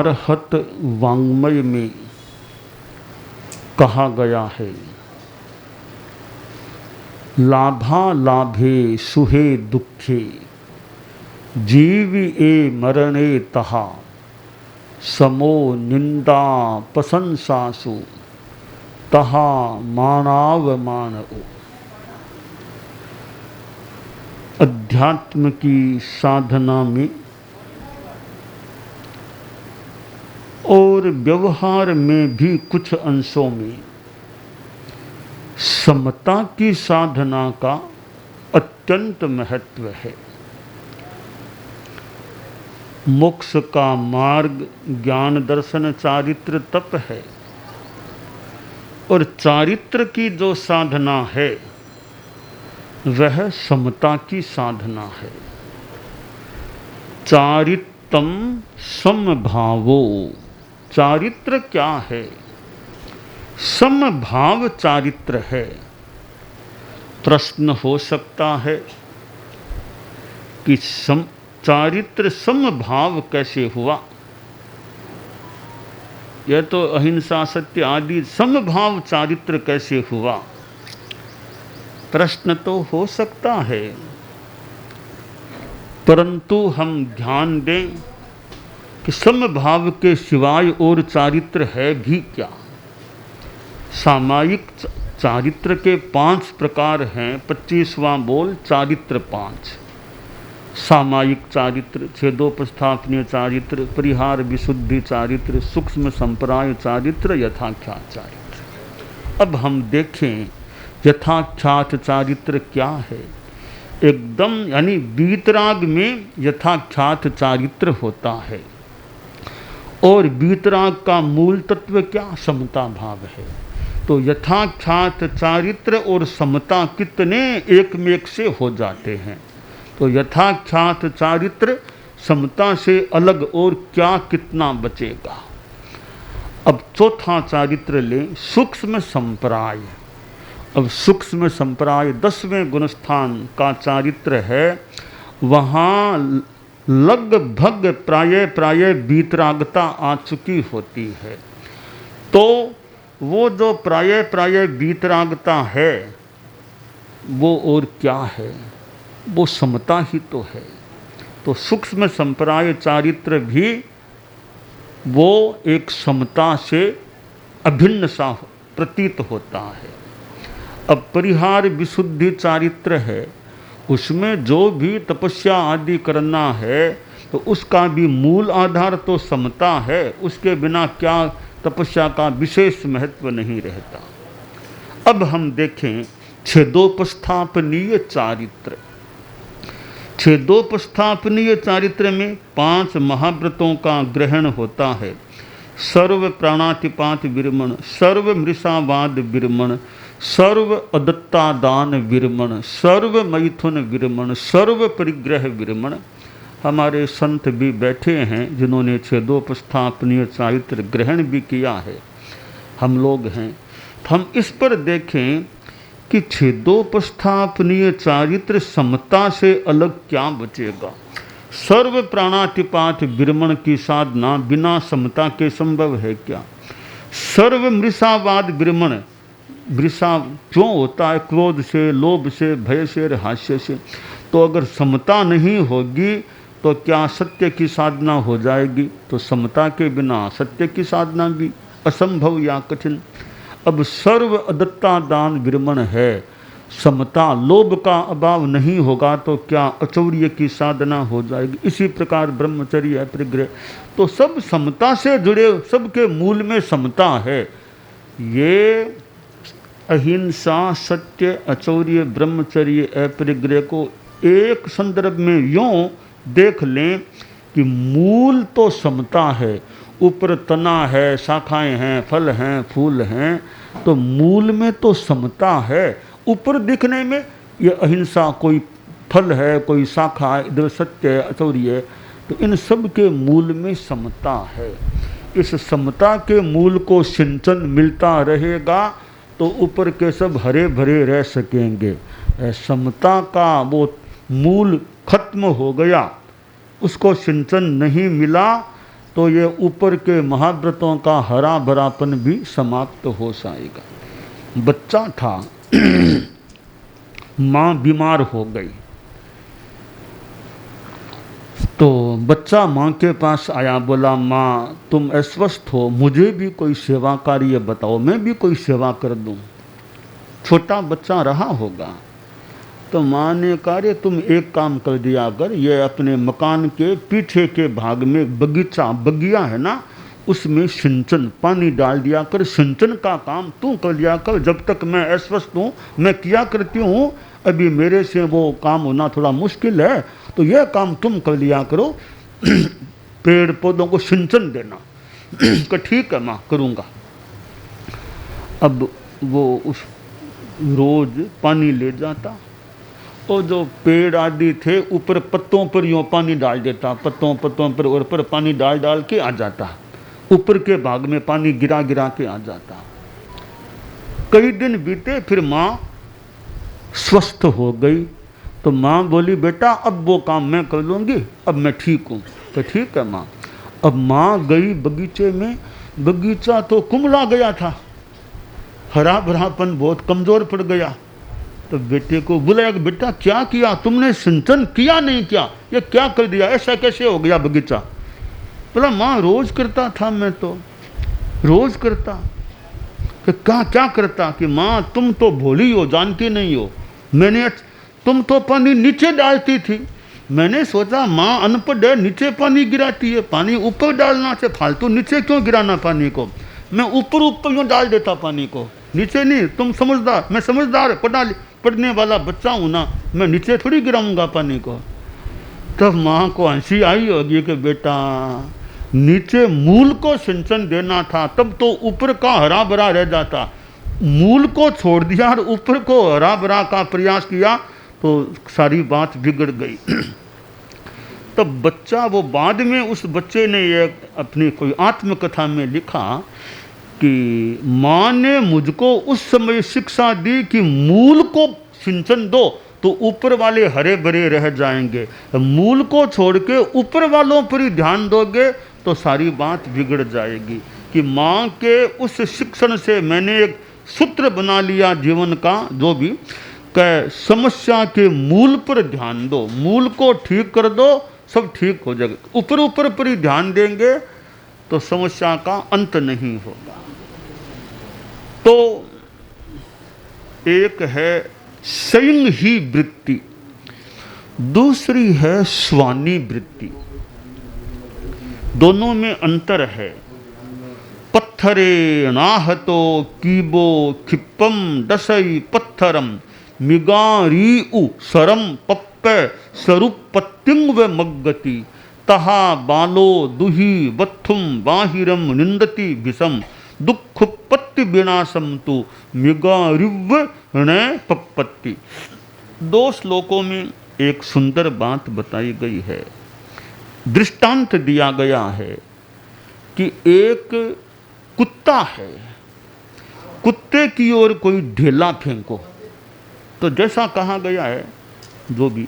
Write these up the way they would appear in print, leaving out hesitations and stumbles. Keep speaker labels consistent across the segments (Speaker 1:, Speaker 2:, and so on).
Speaker 1: अरहत वाङ्मय में कहा गया है, लाभा लाभे सुहे दुखे जीवी ए मरणे तहा समो निंदा प्रशंसासु तहा मानावमानओ। अध्यात्म की साधना में और व्यवहार में भी कुछ अंशों में समता की साधना का अत्यंत महत्व है। मोक्ष का मार्ग ज्ञान दर्शन चारित्र तप है, और चारित्र की जो साधना है वह समता की साधना है। चारित्रम समभावो, चारित्र क्या है? समभाव चारित्र है। प्रश्न हो सकता है कि चारित्र समभाव कैसे हुआ? यह तो अहिंसा सत्य आदि समभाव चारित्र कैसे हुआ? प्रश्न तो हो सकता है, परंतु हम ध्यान दें कि समभाव के सिवाय और चारित्र है भी क्या। सामायिक चारित्र के 5 प्रकार हैं। 25वां बोल चारित्र 5। सामायिक चारित्र, छेदोपस्थापनीय चारित्र, परिहार विशुद्धि चारित्र, सूक्ष्म संप्राय चारित्र, यथाख्यात चारित्र। अब हम देखें यथाख्यात चारित्र क्या है। एकदम यानी वीतराग में यथाख्यात चारित्र होता है, और वीतराग का मूल तत्व क्या? समता भाव है। तो यथाख्यात चारित्र और समता कितने एक में एक से हो जाते हैं। तो यथाख्यात चारित्र समता से अलग और क्या कितना बचेगा। अब चौथा चारित्र लें, सूक्ष्म संप्राय। अब सूक्ष्म संप्राय 10वें गुणस्थान का चारित्र है। वहाँ लगभग प्राय वीतरागता आ चुकी होती है। तो वो जो प्राय वीतरागता है वो और क्या है? वो समता ही तो है। तो सूक्ष्म संप्राय चारित्र भी वो एक समता से अभिन्न सा प्रतीत होता है। अब परिहार विशुद्धि चारित्र है, उसमें जो भी तपस्या आदि करना है तो उसका भी मूल आधार तो समता है। उसके बिना क्या तपस्या का विशेष महत्व नहीं रहता। अब हम देखें छेदोपस्थापनीय चारित्र। छेदोपस्थापनीय चारित्र में 5 महाव्रतों का ग्रहण होता है। सर्व प्राणातिपात विरमण, सर्व मृषावाद विरमण, सर्व अदत्तादान विरमण, सर्व मैथुन विरमण, सर्व परिग्रह विरमण। हमारे संत भी बैठे हैं जिन्होंने छेदोपस्थापनीय चारित्र ग्रहण भी किया है। हम लोग हैं, हम इस पर देखें कि छेदोपस्थापनीय चारित्र समता से अलग क्या बचेगा। सर्व प्राणातिपात विरमण की साधना बिना समता के संभव है क्या? सर्व मृषावाद विरमण, मृषा क्यों होता है? क्रोध से, लोभ से, भय से, हास्य से। तो अगर समता नहीं होगी तो क्या सत्य की साधना हो जाएगी? तो समता के बिना सत्य की साधना भी असंभव या कठिन। अब सर्व अदत्ता दान विरमण है, समता लोभ का अभाव नहीं होगा तो क्या अचौर्य की साधना हो जाएगी। इसी प्रकार ब्रह्मचर्य परिग्रह, तो सब समता से जुड़े, सबके मूल में समता है। ये अहिंसा, सत्य, अचौर्य, ब्रह्मचर्य, अपरिग्रह को एक संदर्भ में यूँ देख लें कि मूल तो समता है, ऊपर तना है, शाखाएं हैं, फल हैं, फूल हैं, तो मूल में तो समता है। ऊपर दिखने में ये अहिंसा कोई फल है, कोई शाखा है, इधर सत्य है, अचौर्य है, तो इन सब के मूल में समता है। इस समता के मूल को सिंचन मिलता रहेगा तो ऊपर के सब हरे भरे रह सकेंगे। समता का वो मूल खत्म हो गया, उसको सिंचन नहीं मिला तो ये ऊपर के महाव्रतों का हरा भरापन भी समाप्त हो जाएगा। बच्चा था, माँ बीमार हो गई, तो बच्चा माँ के पास आया, बोला माँ तुम अस्वस्थ हो, मुझे भी कोई सेवा कार्य बताओ, मैं भी कोई सेवा कर दूँ। छोटा बच्चा रहा होगा, तो माँ ने कहा तुम एक काम कर दिया कर, ये अपने मकान के पीछे के भाग में बगिया है ना, उसमें सिंचन पानी डाल दिया कर, सिंचन का काम तू कर लिया कर, जब तक मैं अस्वस्थ हूँ मैं किया करती हूँ, अभी मेरे से वो काम होना थोड़ा मुश्किल है, तो यह काम तुम कर लिया करो, पेड़ पौधों को सिंचन देना। तो ठीक है माँ करूँगा। अब वो उस रोज पानी ले जाता और जो पेड़ आदि थे ऊपर पत्तों पर यूँ पानी डाल देता, पत्तों पर और पर पानी डाल डाल के आ जाता, ऊपर के भाग में पानी गिरा गिरा के आ जाता। कई दिन बीते, फिर माँ स्वस्थ हो गई, तो माँ बोली बेटा अब वो काम मैं कर लूँगी, अब मैं ठीक हूँ। तो ठीक है माँ। अब माँ गई बगीचे में, बगीचा तो कुमला गया था, हरा भरापन बहुत कमज़ोर पड़ गया। तो बेटे को बुलाया कि बेटा क्या किया तुमने, सिंचन किया नहीं क्या, ये क्या कर दिया, ऐसा कैसे हो गया बगीचा। बोला माँ रोज़ करता था, मैं तो रोज़ करता। कि क्या करता, कि माँ तुम तो भोली हो, जानती नहीं हो, तुम तो पानी नीचे डालती थी, मैंने सोचा माँ अनपढ़ है, नीचे पानी गिराती है, पानी ऊपर डालना से फालतू नीचे क्यों गिराना पानी को, मैं ऊपर यूँ डाल देता पानी को, नीचे नहीं। तुम समझदार, मैं समझदार पढ़ने वाला बच्चा हूँ ना, मैं नीचे थोड़ी गिराऊंगा पानी को। तब माँ को हंसी आई होगी कि बेटा नीचे मूल को सिंचन देना था, तब तो ऊपर का हरा भरा रह जाता, मूल को छोड़ दिया और ऊपर को हरा भरा का प्रयास किया तो सारी बात बिगड़ गई। तब बच्चा, वो बाद में उस बच्चे ने एक अपनी कोई आत्मकथा में लिखा कि माँ ने मुझको उस समय शिक्षा दी कि मूल को सिंचन दो तो ऊपर वाले हरे भरे रह जाएंगे, मूल को छोड़ के ऊपर वालों पर ही ध्यान दोगे तो सारी बात बिगड़ जाएगी। कि माँ के उस शिक्षण से मैंने एक सूत्र बना लिया जीवन का, जो भी कि समस्या के मूल पर ध्यान दो, मूल को ठीक कर दो, सब ठीक हो जाएगा। ऊपर पर ही ध्यान देंगे तो समस्या का अंत नहीं होगा। तो एक है संयम ही वृत्ति, दूसरी है स्वानी वृत्ति, दोनों में अंतर है। पत्थरे नाहतो कीबो खिप्पम दसई पत्थरम मिगारी उ सरम पप्पे सरुपत्तिंग व मग्गति तहा बालो दुही वत्थुम बाहिरम निंदति विषम दुखपत्ति विनाशम तु मिगारिव णे पप्पत्ति। दो श्लोकों में एक सुंदर बात बताई गई है, दृष्टांत दिया गया है कि एक कुत्ता है, कुत्ते की ओर कोई ढेला फेंको, तो जैसा कहा गया है जो भी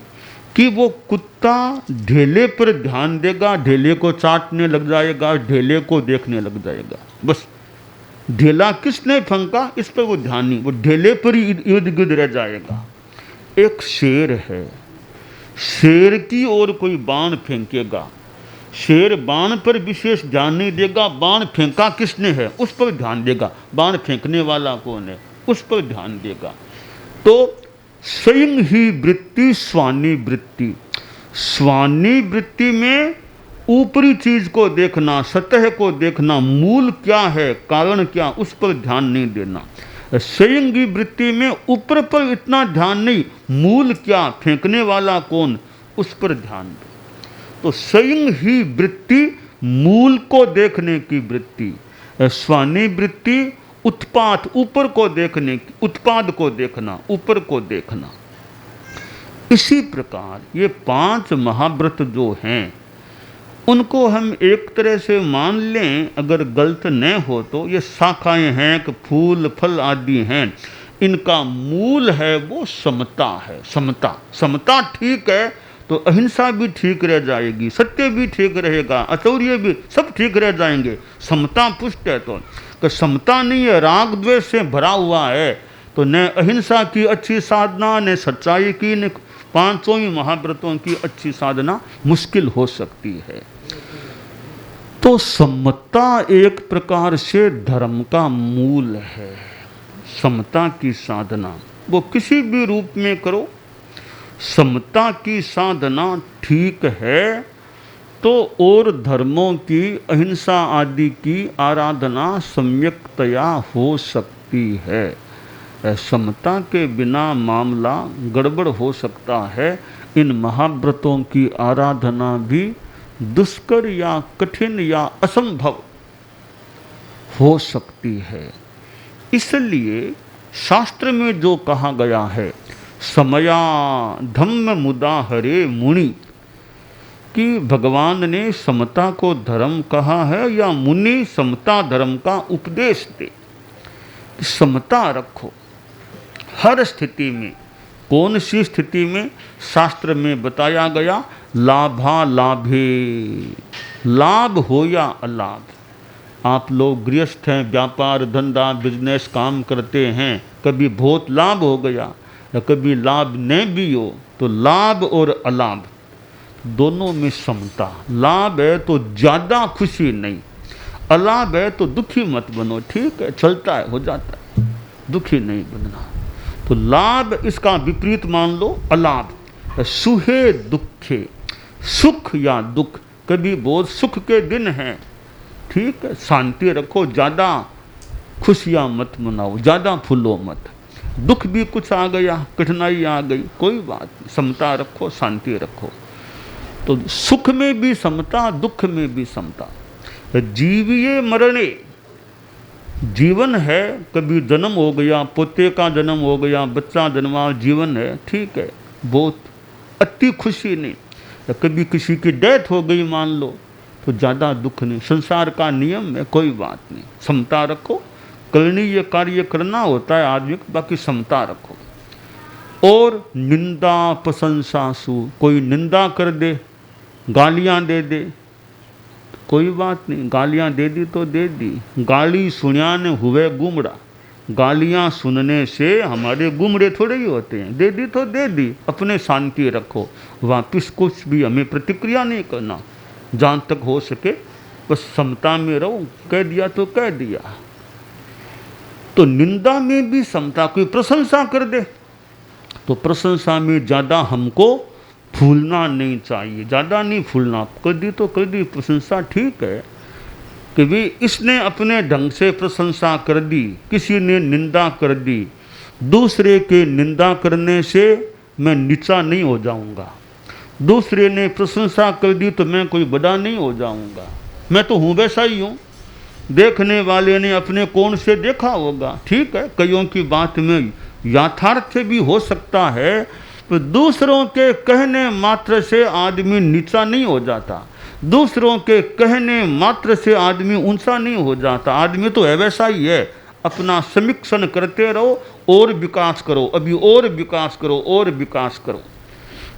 Speaker 1: कि वो कुत्ता ढेले पर ध्यान देगा, ढेले को चाटने लग जाएगा, ढेले को देखने लग जाएगा, बस ढेला किसने फेंका इस पर वो ध्यान नहीं, वो ढेले पर ही इर्द गिर्द रह जाएगा। एक शेर है, शेर की ओर कोई बाण फेंकेगा, शेर बाण पर विशेष ध्यान नहीं देगा, बाण फेंका किसने है उस पर ध्यान देगा, बाण फेंकने वाला कौन है उस पर ध्यान देगा। तो स्वयं ही वृत्ति स्वानी वृत्ति, स्वानी वृत्ति में ऊपरी चीज को देखना, सतह को देखना, मूल क्या है कारण क्या उस पर ध्यान नहीं देना। स्वयंगी वृत्ति में ऊपर पर इतना ध्यान नहीं, मूल क्या, फेंकने वाला कौन उस पर ध्यान दो। तो स्वयं ही वृत्ति मूल को देखने की वृत्ति, स्वानी वृत्ति उत्पाद ऊपर को देखने की, उत्पाद को देखना, ऊपर को देखना। इसी प्रकार ये 5 महाव्रत जो हैं उनको हम एक तरह से मान लें, अगर गलत न हो तो ये शाखाएं हैं कि फूल फल आदि हैं, इनका मूल है वो समता है। समता ठीक है तो अहिंसा भी ठीक रह जाएगी, सत्य भी ठीक रहेगा, अचौर्य भी, सब ठीक रह जाएंगे। समता पुष्ट है तो समता नहीं है, राग द्वेष से भरा हुआ है, तो न अहिंसा की अच्छी साधना, न सच्चाई की, न पांचों ही महाव्रतों की अच्छी साधना मुश्किल हो सकती है। तो समता एक प्रकार से धर्म का मूल है। समता की साधना वो किसी भी रूप में करो, समता की साधना ठीक है तो और धर्मों की अहिंसा आदि की आराधना सम्यक्तया हो सकती है। समता के बिना मामला गड़बड़ हो सकता है। इन महाव्रतों की आराधना भी दुष्कर या कठिन या असंभव हो सकती है। इसलिए शास्त्र में जो कहा गया है, समया धम्म मुदा हरे मुनि, कि भगवान ने समता को धर्म कहा है या मुनि समता धर्म का उपदेश दे। समता रखो हर स्थिति में। कौन सी स्थिति में? शास्त्र में बताया गया, लाभा लाभे, लाभ हो या अलाभ। आप लोग गृहस्थ हैं, व्यापार धंधा बिजनेस काम करते हैं, कभी बहुत लाभ हो गया या कभी लाभ नहीं भी हो, तो लाभ और अलाभ दोनों में समता। लाभ है तो ज़्यादा खुशी नहीं, अलाभ है तो दुखी मत बनो, ठीक है, चलता है, हो जाता है, दुखी नहीं बनना। तो लाभ इसका विपरीत मान लो अलाभ। सुहे दुखे, सुख या दुख, कभी बहुत सुख के दिन हैं, ठीक है, शांति रखो, ज़्यादा खुशियाँ मत मनाओ, ज़्यादा फूलो मत। दुख भी कुछ आ गया, कठिनाई आ गई, कोई बात नहीं, समता रखो, शांति रखो। तो सुख में भी समता, दुख में भी समता। जीविये मरणे, जीवन है, कभी जन्म हो गया, पोते का जन्म हो गया, बच्चा जन्मा, जीवन है, ठीक है, बहुत अति खुशी नहीं। कभी किसी की डेथ हो गई मान लो, तो ज़्यादा दुख नहीं, संसार का नियम है, कोई बात नहीं, समता रखो। करणीय कार्य करना होता है आदमी को, बाकी समता रखो। और निंदा प्रशंसा सु, कोई निंदा कर दे, गालियाँ दे दे, कोई बात नहीं, गालियाँ दे दी तो दे दी। गाली सुनिया ने हुए गुमड़ा, गालियाँ सुनने से हमारे गुमड़े थोड़े ही होते हैं। दे दी तो दे दी, अपने शांति रखो, वापिस कुछ भी हमें प्रतिक्रिया नहीं करना, जहाँ तक हो सके बस समता में रहो। कह दिया तो कह दिया। तो निंदा में भी समता। कोई प्रशंसा कर दे तो प्रशंसा में ज़्यादा हमको फूलना नहीं चाहिए, ज़्यादा नहीं फूलना। कर दी तो कर दी, प्रशंसा ठीक है कि भी इसने अपने ढंग से प्रशंसा कर दी, किसी ने निंदा कर दी, दूसरे के निंदा करने से मैं नीचा नहीं हो जाऊंगा। दूसरे ने प्रशंसा कर दी तो मैं कोई बड़ा नहीं हो जाऊंगा, मैं तो हूँ वैसा ही हूँ। देखने वाले ने अपने कोण से देखा होगा, ठीक है, कईयों की बात में यथार्थ भी हो सकता है, तो दूसरों के कहने मात्र से आदमी नीचा नहीं हो जाता, दूसरों के कहने मात्र से आदमी ऊंचा नहीं हो जाता। आदमी तो है वैसा ही है। अपना समीक्षण करते रहो और विकास करो, अभी और विकास करो और विकास करो।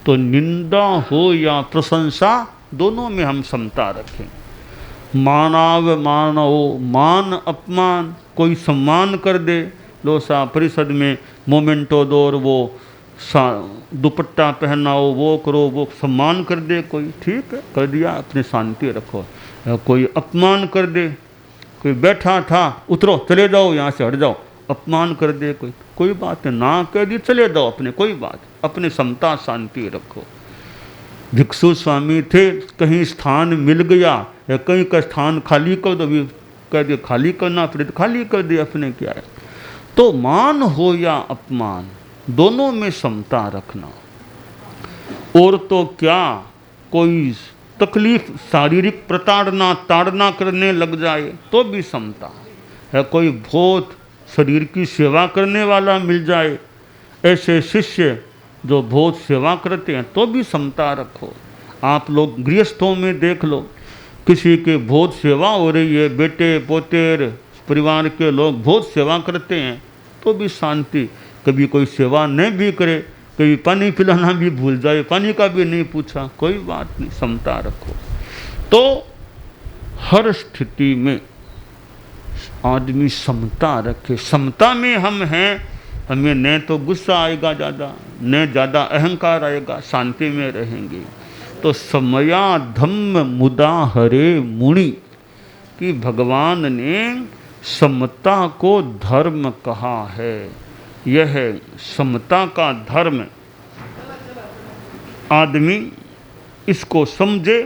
Speaker 1: तो निंदा हो या प्रशंसा, दोनों में हम समता रखें। मानव मानव, मान अपमान, कोई सम्मान कर दे, लो सा परिषद में मोमेंटो दो और वो दुपट्टा पहनाओ, वो करो, वो सम्मान कर दे कोई, ठीक है, कर दिया, अपनी शांति रखो। कोई अपमान कर दे, कोई बैठा था, उतरो, चले जाओ यहाँ से, हट जाओ, अपमान कर दे कोई बात नहीं, ना कह दी, चले जाओ अपने, कोई बात, अपने समता शांति रखो। भिक्षु स्वामी थे, कहीं स्थान मिल गया या कहीं का स्थान खाली कर दो, भी कह दिया खाली करना, फिर खाली कर दिया, अपने क्या है। तो मान हो या अपमान, दोनों में समता रखना। और तो क्या, कोई तकलीफ, शारीरिक प्रताड़ना ताड़ना करने लग जाए तो भी समता है। कोई बहुत शरीर की सेवा करने वाला मिल जाए, ऐसे शिष्य जो बहुत सेवा करते हैं, तो भी समता रखो। आप लोग गृहस्थों में देख लो, किसी के बहुत सेवा हो रही है, बेटे पोतेर परिवार के लोग बहुत सेवा करते हैं, तो भी शांति। कभी कोई सेवा नहीं भी करे कभी पानी पिलाना भी भूल जाए, पानी का भी नहीं पूछा, कोई बात नहीं, समता रखो। तो हर स्थिति में आदमी समता रखे। समता में हम हैं, हमें न तो गुस्सा आएगा ज़्यादा, न ज़्यादा अहंकार आएगा, शांति में रहेंगे। तो समया धम्म मुदा हरे मुनि कि भगवान ने समता को धर्म कहा है। यह समता का धर्म आदमी इसको समझे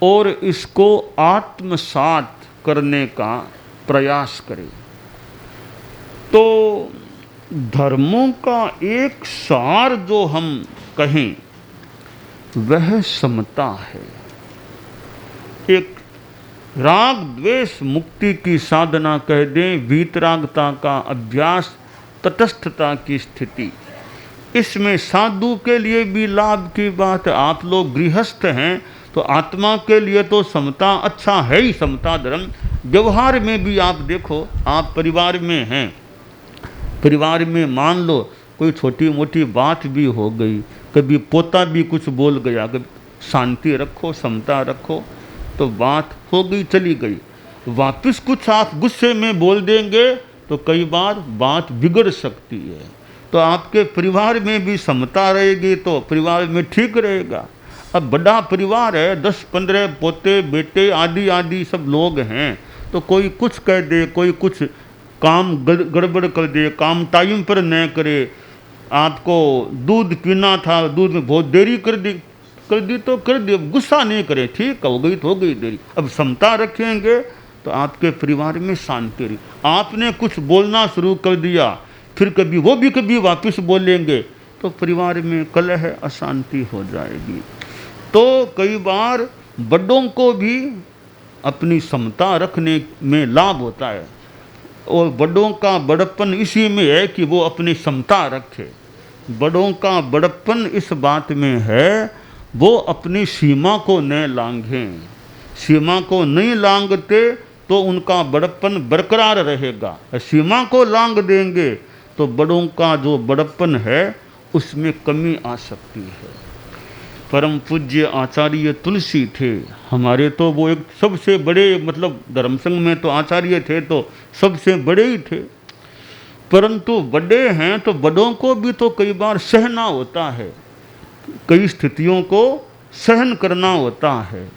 Speaker 1: और इसको आत्मसात करने का प्रयास करे। तो धर्मों का एक सार जो हम कहें वह समता है। एक राग द्वेष मुक्ति की साधना कह दें, वीतरागता का अभ्यास, तटस्थता की स्थिति। इसमें साधु के लिए भी लाभ की बात है। आप लोग गृहस्थ हैं तो आत्मा के लिए तो समता अच्छा है ही, समता धर्म। व्यवहार में भी आप देखो, आप परिवार में हैं, परिवार में मान लो कोई छोटी मोटी बात भी हो गई, कभी पोता भी कुछ बोल गया, कभी शांति रखो, समता रखो, तो बात हो गई, चली गई। वापस कुछ आप गुस्से में बोल देंगे तो कई बार बात बिगड़ सकती है। तो आपके परिवार में भी समता रहेगी तो परिवार में ठीक रहेगा। अब बड़ा परिवार है, 10-15 पोते बेटे आदि आदि सब लोग हैं, तो कोई कुछ कह दे, कोई कुछ काम गड़बड़ कर दे, काम टाइम पर न करे, आपको दूध पीना था, दूध में बहुत देरी कर दी तो कर दी, अब गुस्सा नहीं करे, ठीक हो गई तो हो गई देरी। अब समता रखेंगे तो आपके परिवार में शांति रही। आपने कुछ बोलना शुरू कर दिया, फिर कभी वो भी कभी वापस बोलेंगे, तो परिवार में कलह अशांति हो जाएगी। तो कई बार बड़ों को भी अपनी समता रखने में लाभ होता है, और बड़ों का बड़प्पन इसी में है कि वो अपनी समता रखे। बड़ों का बड़प्पन इस बात में है वो अपनी सीमा को न लांघें। सीमा को नहीं लांघते तो उनका बड़प्पन बरकरार रहेगा। सीमा को लांघ देंगे तो बड़ों का जो बड़प्पन है उसमें कमी आ सकती है। परम पूज्य आचार्य तुलसी थे हमारे, तो वो एक सबसे बड़े, मतलब धर्मसंघ में तो आचार्य थे तो सबसे बड़े ही थे। परंतु बड़े हैं तो बड़ों को भी तो कई बार सहना होता है, कई स्थितियों को सहन करना होता है।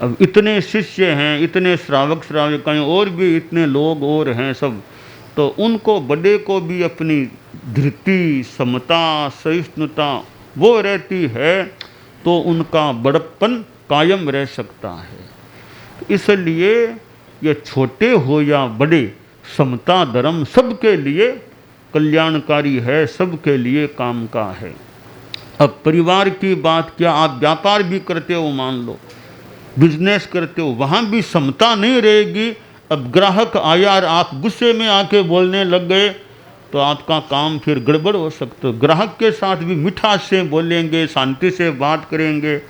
Speaker 1: अब इतने शिष्य हैं, इतने श्रावक श्राविकाएं और भी इतने लोग और हैं सब, तो उनको बड़े को भी अपनी धृति, समता, सहिष्णुता वो रहती है तो उनका बड़प्पन कायम रह सकता है। इसलिए ये छोटे हो या बड़े, समता धर्म सबके लिए कल्याणकारी है, सबके लिए काम का है। अब परिवार की बात क्या, आप व्यापार भी करते हो, मान लो बिजनेस करते हो, वहाँ भी समता नहीं रहेगी। अब ग्राहक आया और आप गुस्से में आके बोलने लग गए तो आपका काम फिर गड़बड़ हो सकता है। ग्राहक के साथ भी मिठास से बोलेंगे, शांति से बात करेंगे,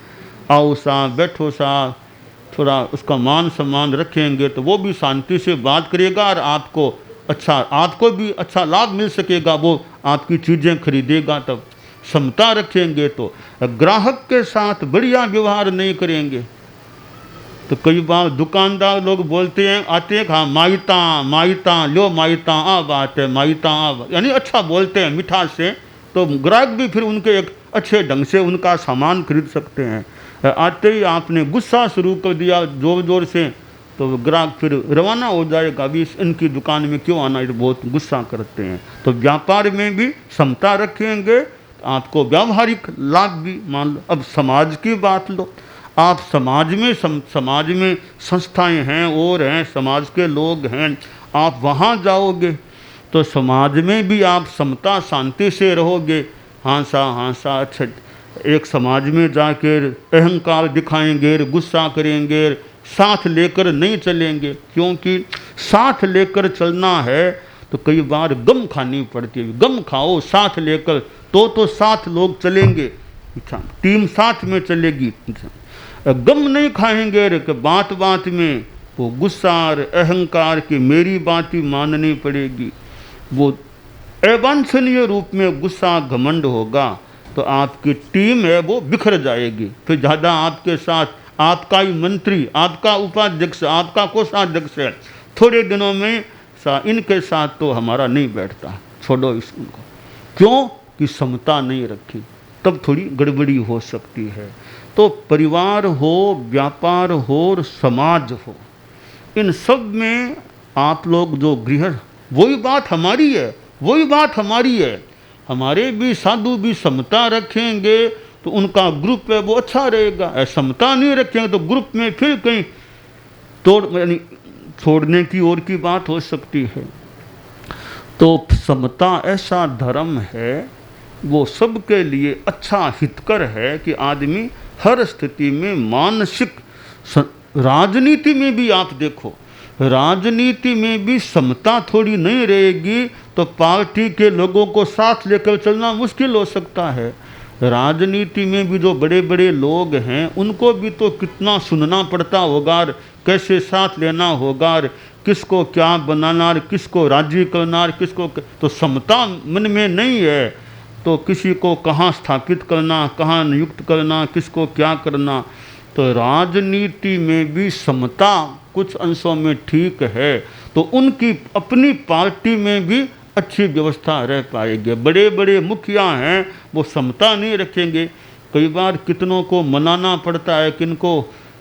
Speaker 1: आओ साहब, बैठो साहब, थोड़ा उसका मान सम्मान रखेंगे तो वो भी शांति से बात करेगा और आपको भी अच्छा लाभ मिल सकेगा, वो आपकी चीज़ें खरीदेगा। तब समता रखेंगे तो ग्राहक के साथ बढ़िया व्यवहार नहीं करेंगे तो कई बार दुकानदार लोग बोलते हैं, आते हैं, हाँ माइता लो माइता आ बात है, माइता आ बात, यानी अच्छा बोलते हैं मिठास से, तो ग्राहक भी फिर उनके एक अच्छे ढंग से उनका सामान खरीद सकते हैं। आते ही आपने गुस्सा शुरू कर दिया जोर जोर से तो ग्राहक फिर रवाना हो जाएगा, अभी इनकी दुकान में क्यों आना, ये बहुत गुस्सा करते हैं। तो व्यापार में भी समता रखेंगे तो आपको व्यावहारिक लाभ भी मान लो। अब समाज की बात लो, आप समाज में संस्थाएं हैं और हैं, समाज के लोग हैं, आप वहाँ जाओगे तो समाज में भी आप समता शांति से रहोगे। हाँ सा अच्छा, एक समाज में जाकर अहंकार दिखाएंगे, गुस्सा करेंगे, साथ लेकर नहीं चलेंगे, क्योंकि साथ लेकर चलना है तो कई बार गम खानी पड़ती है। गम खाओ साथ लेकर तो साथ लोग चलेंगे, टीम साथ में चलेगी। गम नहीं खाएंगे कि बात बात में वो गुस्सा और अहंकार की मेरी बात ही माननी पड़ेगी, वो अवांछनीय रूप में गुस्सा घमंड होगा तो आपकी टीम है वो बिखर जाएगी। फिर ज़्यादा आपके साथ आपका ही मंत्री, आपका उपाध्यक्ष, आपका कोषाध्यक्ष है, थोड़े दिनों में इनके साथ तो हमारा नहीं बैठता, छोड़ो इसको। क्यों कि समता नहीं रखी, तब थोड़ी गड़बड़ी हो सकती है। तो परिवार हो, व्यापार हो और समाज हो, इन सब में आप लोग जो गृह, वही बात हमारी है, वही बात हमारी है। हमारे भी साधु भी समता रखेंगे तो उनका ग्रुप है वो अच्छा रहेगा। समता नहीं रखेंगे तो ग्रुप में फिर कहीं यानी छोड़ने की ओर की बात हो सकती है। तो समता ऐसा धर्म है वो सबके लिए अच्छा हितकर है कि आदमी हर स्थिति में मानसिक, राजनीति में भी आप देखो, राजनीति में भी समता थोड़ी नहीं रहेगी तो पार्टी के लोगों को साथ लेकर चलना मुश्किल हो सकता है। राजनीति में भी जो बड़े बड़े लोग हैं उनको भी तो कितना सुनना पड़ता होगा, कैसे साथ लेना होगा, किसको क्या बनाना, किसको राजी करना, किसको, तो समता मन में नहीं है तो किसी को कहाँ स्थापित करना, कहाँ नियुक्त करना, किसको क्या करना। तो राजनीति में भी समता कुछ अंशों में ठीक है तो उनकी अपनी पार्टी में भी अच्छी व्यवस्था रह पाएगी। बड़े बड़े मुखिया हैं वो समता नहीं रखेंगे, कई बार कितनों को मनाना पड़ता है,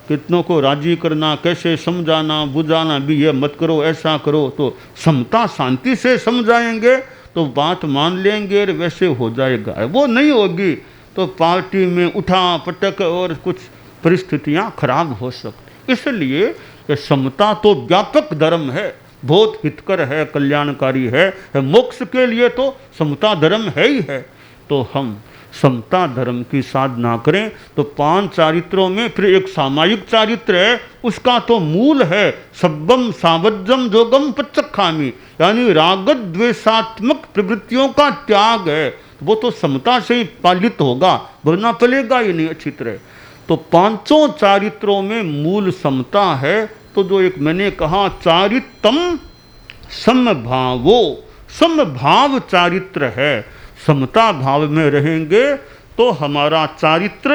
Speaker 1: कितनों को राजी करना, कैसे समझाना बुझाना भी, ये मत करो ऐसा करो, तो समता शांति से समझाएंगे तो बात मान लेंगे और वैसे हो जाएगा। वो नहीं होगी तो पार्टी में उठा पटक और कुछ परिस्थितियां खराब हो सकती। इसलिए समता तो व्यापक धर्म है, बहुत हितकर है, कल्याणकारी है, मोक्ष के लिए तो समता धर्म है ही है। तो हम समता धर्म की साधना करें। तो 5 चारित्रों में फिर एक सामायिक चारित्र है, उसका तो मूल है सब्बम सावज्जम जोगम पच्चखामी, यानी रागद द्वेषात्मक प्रवृत्तियों का त्याग है। वो तो समता से ही पालित होगा, वरना चलेगा ही नहीं अच्छी तरह। तो 5 चारित्रों में मूल समता है। तो जो एक मैंने कहा चारित्रम समभावो, समभाव चारित्र है, समता भाव में रहेंगे तो हमारा चारित्र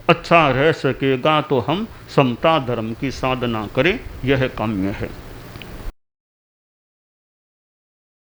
Speaker 1: अच्छा रह सकेगा। तो हम समता धर्म की साधना करें, यह काम्य है।